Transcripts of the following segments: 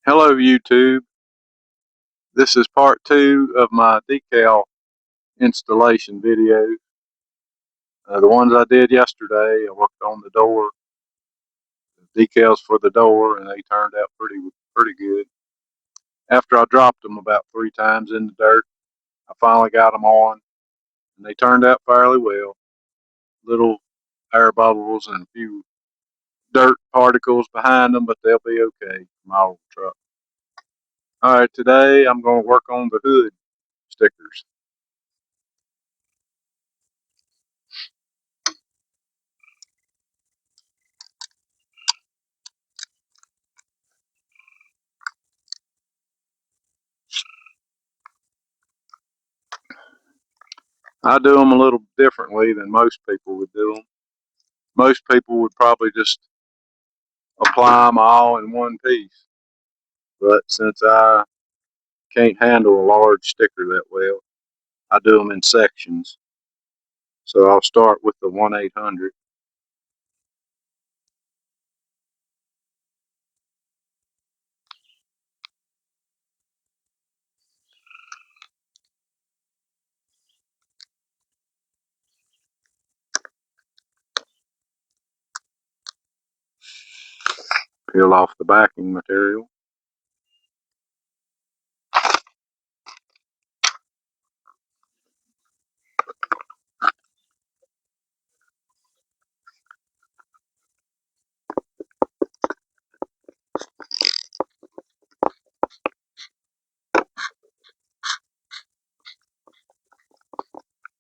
Hello YouTube. This is part 2 of my decal installation video. The ones I did yesterday, I worked on the door, the decals for the door, and they turned out pretty good. After I dropped them about 3 times in the dirt, I finally got them on, and they turned out fairly well. Little air bubbles and a few dirt particles behind them, but they'll be okay for my old truck. Alright, today I'm going to work on the hood stickers. I do them a little differently than most people would do them. Most people would probably just apply them all in one piece. But since I can't handle a large sticker that well, I do them in sections. So I'll start with the 1-800. Peel off the backing material.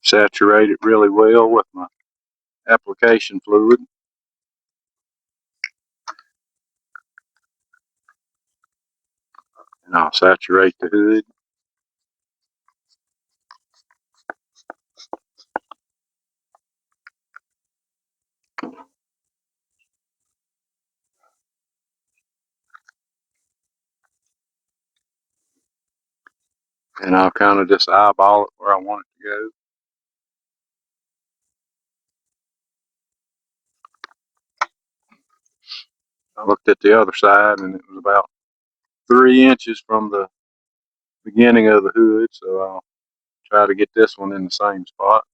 Saturate it really well with my application fluid. And I'll saturate the hood. And I'll kind of just eyeball it where I want it to go. I looked at the other side and it was about 3 inches from the beginning of the hood, so I'll try to get this one in the same spot.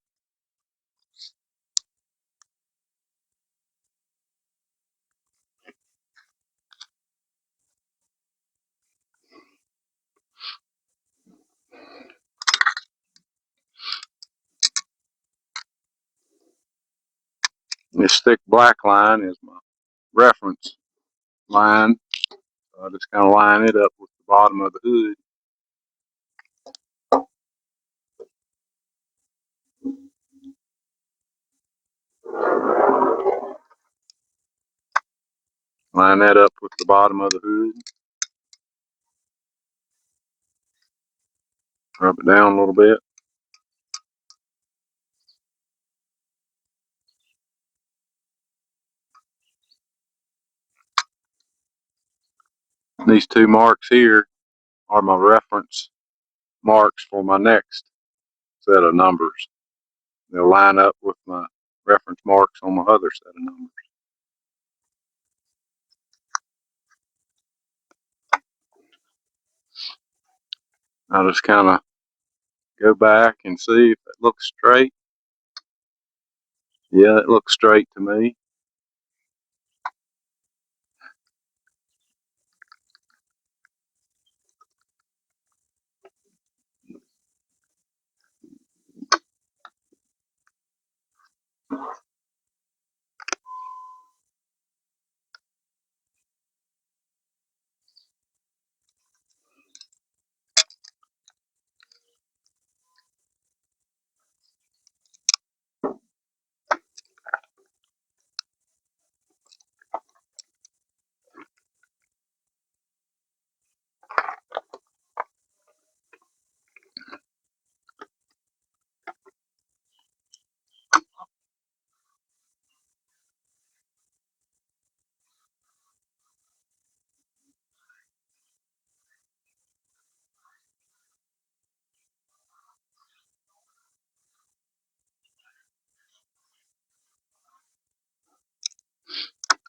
This thick black line is my reference line. So I just kind of line it up with the bottom of the hood. Line that up with the bottom of the hood. Rub it down a little bit. These 2 marks here are my reference marks for my next set of numbers. They'll line up with my reference marks on my other set of numbers. I'll just kind of go back and see if it looks straight. Yeah, it looks straight to me.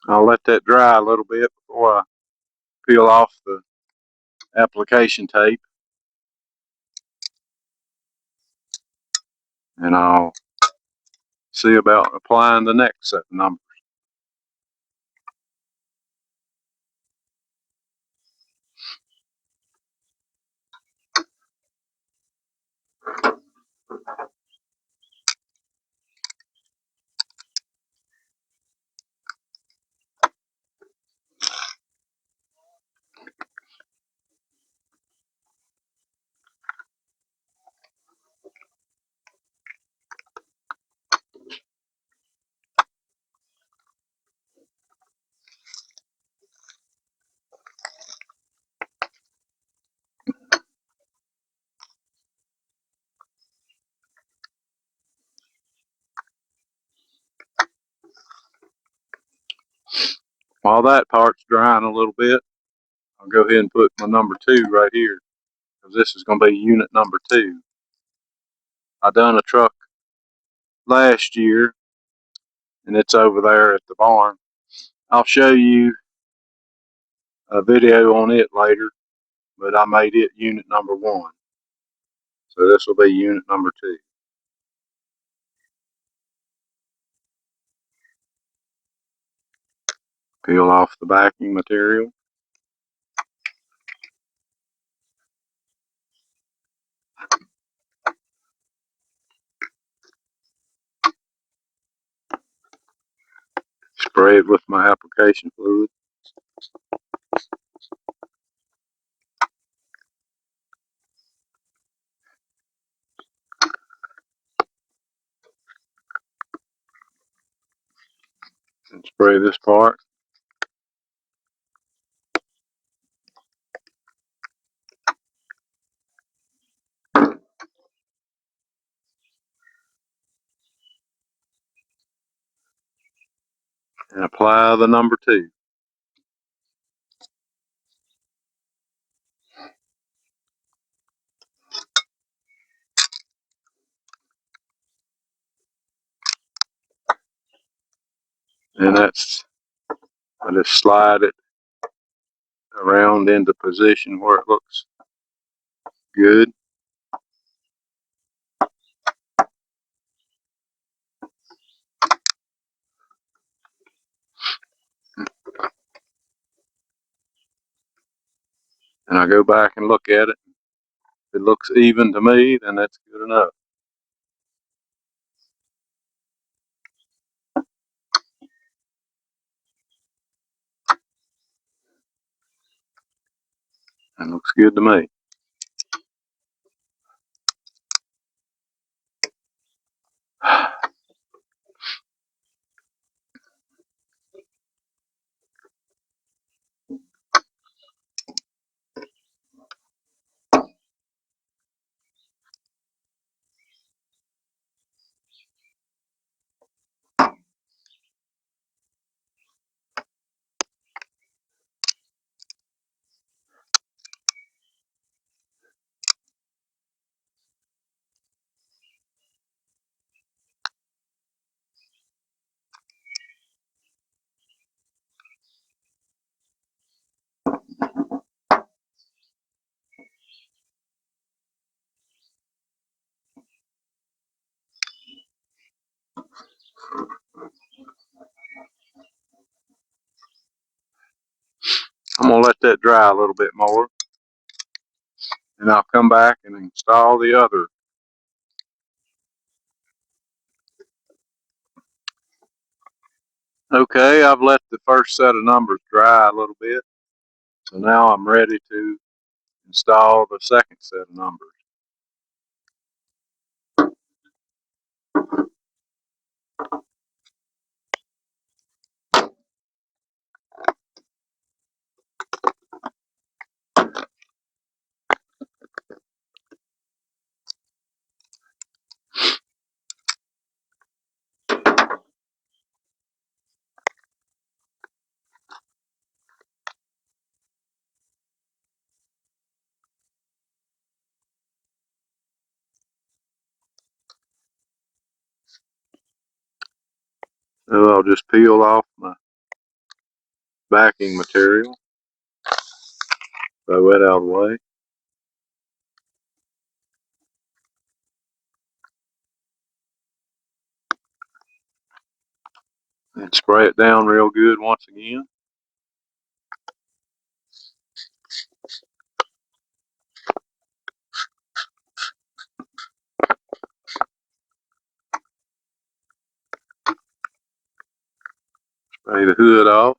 I'll let that dry a little bit before I peel off the application tape, and I'll see about applying the next set of numbers. While that part's drying a little bit, I'll go ahead and put my number 2 right here, because this is going to be unit number 2. I done a truck last year, and it's over there at the barn. I'll show you a video on it later, but I made it unit number 1. So this will be unit number 2. Peel off the backing material. Spray it with my application fluid. And spray this part. And apply the number 2. And that's, I just slide it around into position where it looks good. And I go back and look at it. If it looks even to me, then that's good enough. It looks good to me. I'm going to let that dry a little bit more, and I'll come back and install the other. Okay, I've let the first set of numbers dry a little bit, so now I'm ready to install the second set of numbers. So I'll just peel off my backing material Throw it out of the way. And spray it down real good once again. Spray the hood off.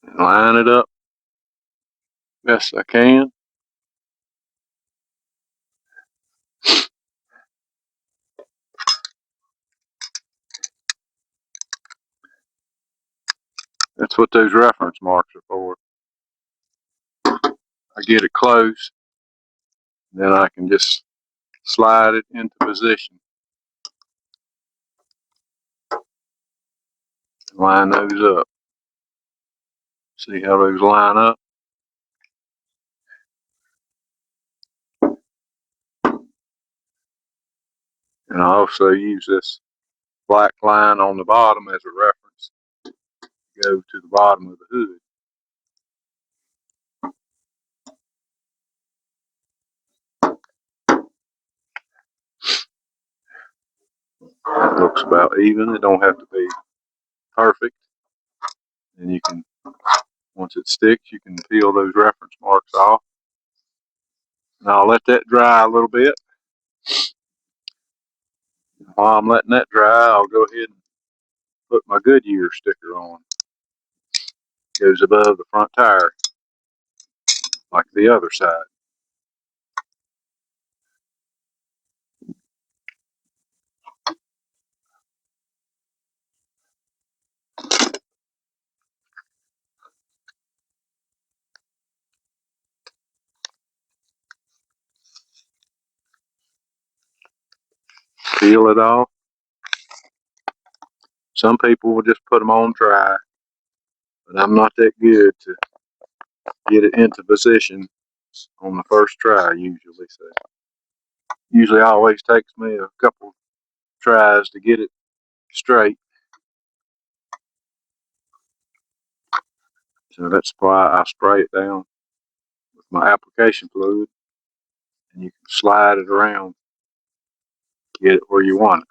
And line it up best I can. That's what those reference marks are for. I get it close, then I can just slide it into position. Line those up. See how those line up? And I also use this black line on the bottom as a reference to go to the bottom of the hood. That looks about even. It don't have to be perfect. And you can, once it sticks, you can peel those reference marks off. And I'll let that dry a little bit. While I'm letting that dry, I'll go ahead and put my Goodyear sticker on. It goes above the front tire, like the other side. Peel it off. Some people will just put them on dry, but I'm not that good to get it into position on the first try usually. So usually always takes me a couple tries to get it straight. So that's why I spray it down with my application fluid, and you can slide it around, get it where you want it.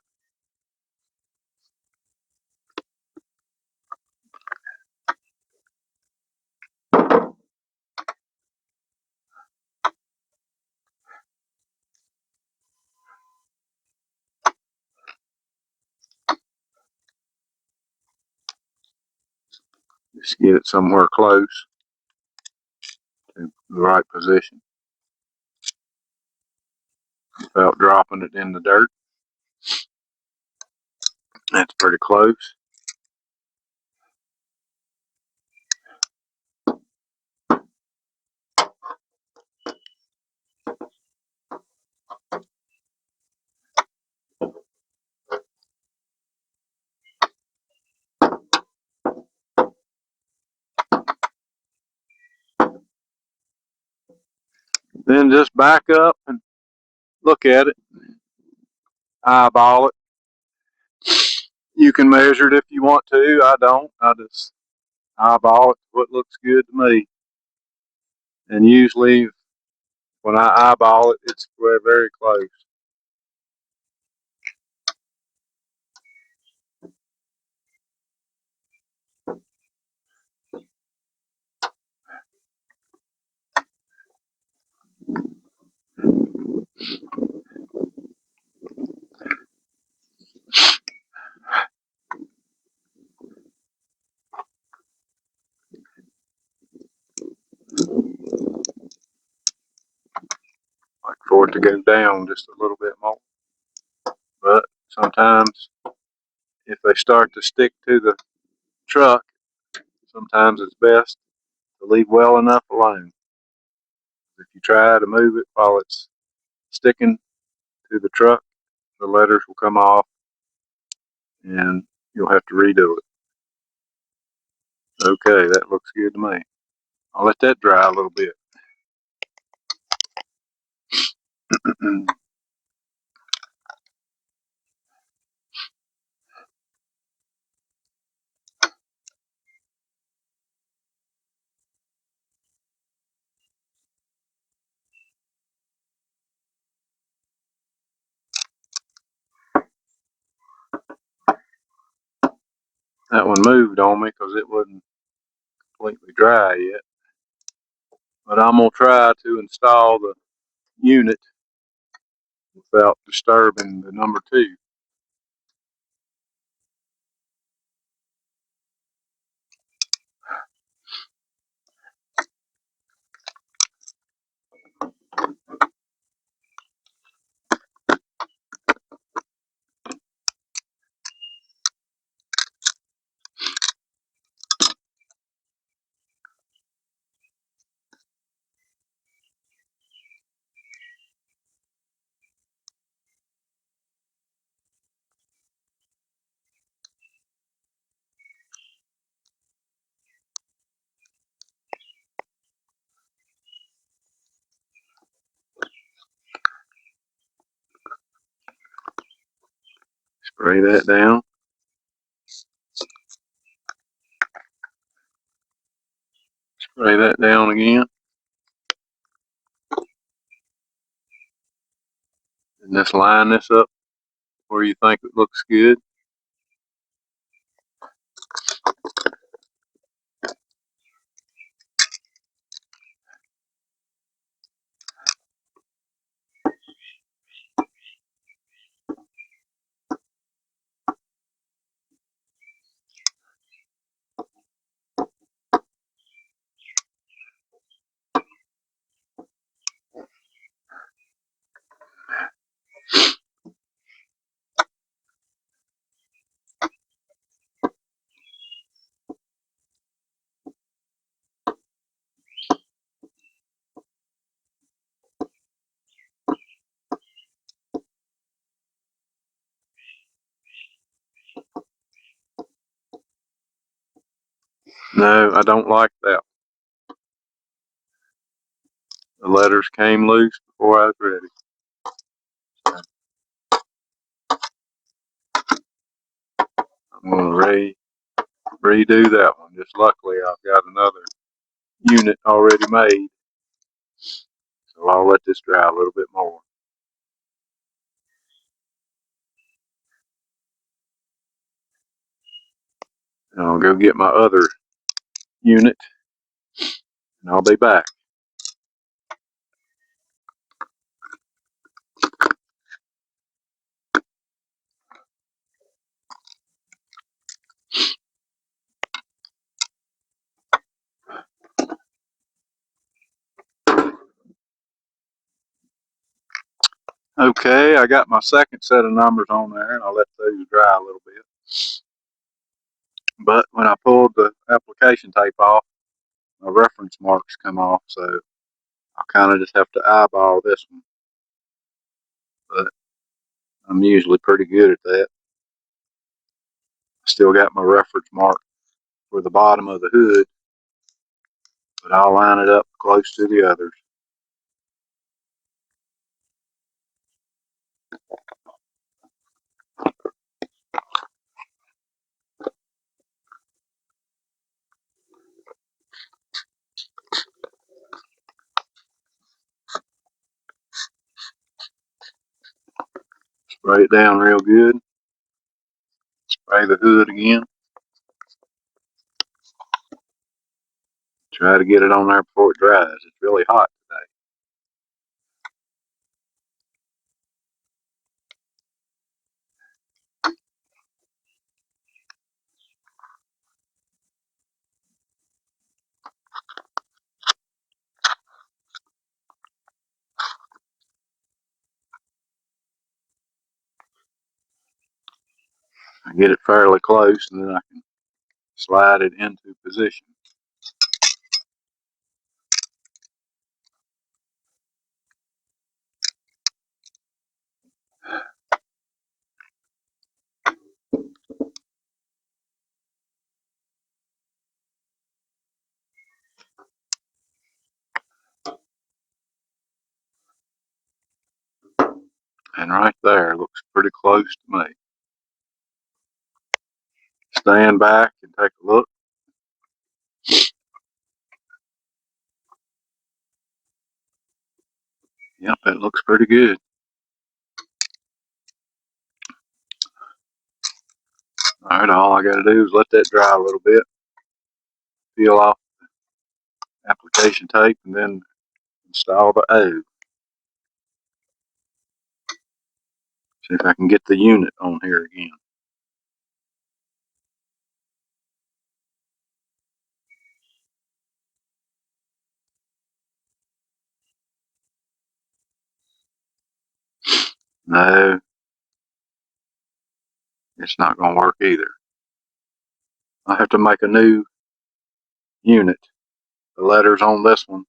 Just get it somewhere close to the right position without dropping it in the dirt. That's pretty close. Then just back up and look at it, eyeball it. You can measure it if you want to. I don't. I just eyeball it, what looks good to me. And usually when I eyeball it, it's very close. Like for it to go down just a little bit more. But sometimes if they start to stick to the truck, sometimes it's best to leave well enough alone. If you try to move it while it's sticking to the truck, the letters will come off and you'll have to redo it. Okay, that looks good to me. I'll let that dry a little bit. That one moved on me because it wasn't completely dry yet. But I'm going to try to install the unit without disturbing the number 2. Spray that down. Spray that down again. And just line this up where you think it looks good. No, I don't like that. The letters came loose before I was ready. I'm going to redo that one. Just luckily I've got another unit already made. So I'll let this dry a little bit more. And I'll go get my other unit and I'll be back. Okay, I got my second set of numbers on there and I'll let those dry a little bit. But when I pulled the application tape off, my reference marks come off, so I'll kind of just have to eyeball this one. But I'm usually pretty good at that. Still got my reference mark for the bottom of the hood, but I'll line it up close to the others. Spray it down real good. Spray the hood again. Try to get it on there before it dries. It's really hot today. I get it fairly close and then I can slide it into position. And right there, looks pretty close to me. Stand back and take a look. Yep, it looks pretty good. Alright, all I gotta do is let that dry a little bit, peel off the application tape, and then install the O. See if I can get the unit on here again. No, it's not gonna work either. I have to make a new unit. The letters on this one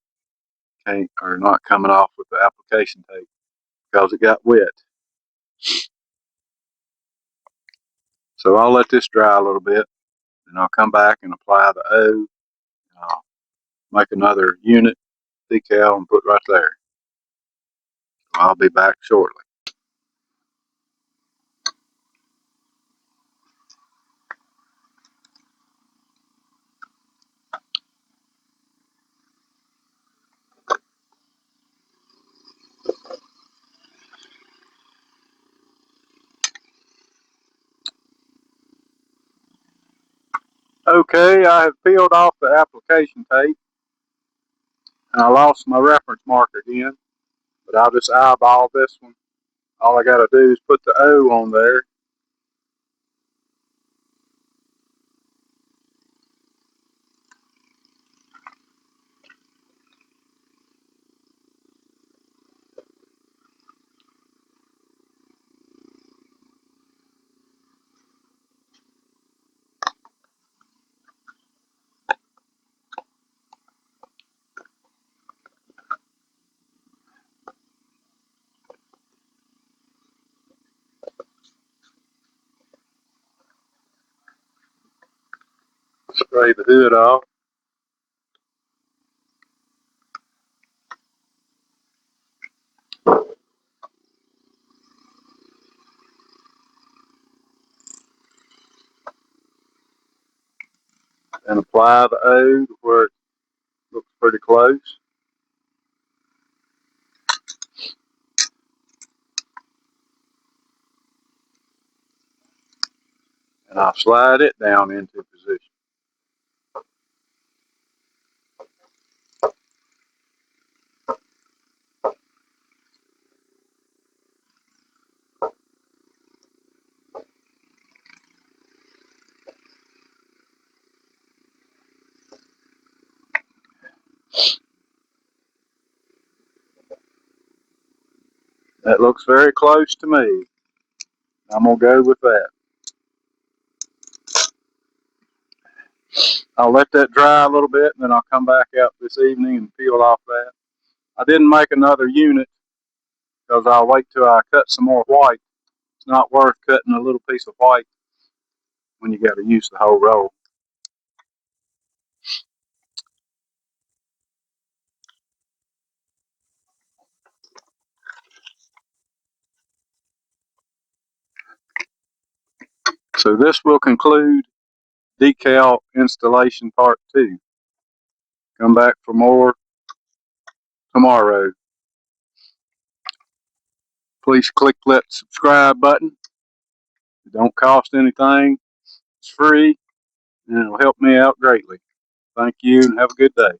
are not coming off with the application tape because it got wet. So I'll let this dry a little bit, and I'll come back and apply the O, and I'll make another unit decal and put right there. So I'll be back shortly. Okay, I have peeled off the application tape, and I lost my reference marker again, but I'll just eyeball this one. All I gotta do is put the O on there. Spray the hood off. And apply the O to where it looks pretty close. And I'll slide it down into position. That looks very close to me. I'm gonna go with that. I'll let that dry a little bit, and then I'll come back out this evening and peel off that. I didn't make another unit because I'll wait till I cut some more white. It's not worth cutting a little piece of white when you got to use the whole roll. So this will conclude decal installation part 2. Come back for more tomorrow. Please click that subscribe button. It don't cost anything. It's free, and it'll help me out greatly. Thank you, and have a good day.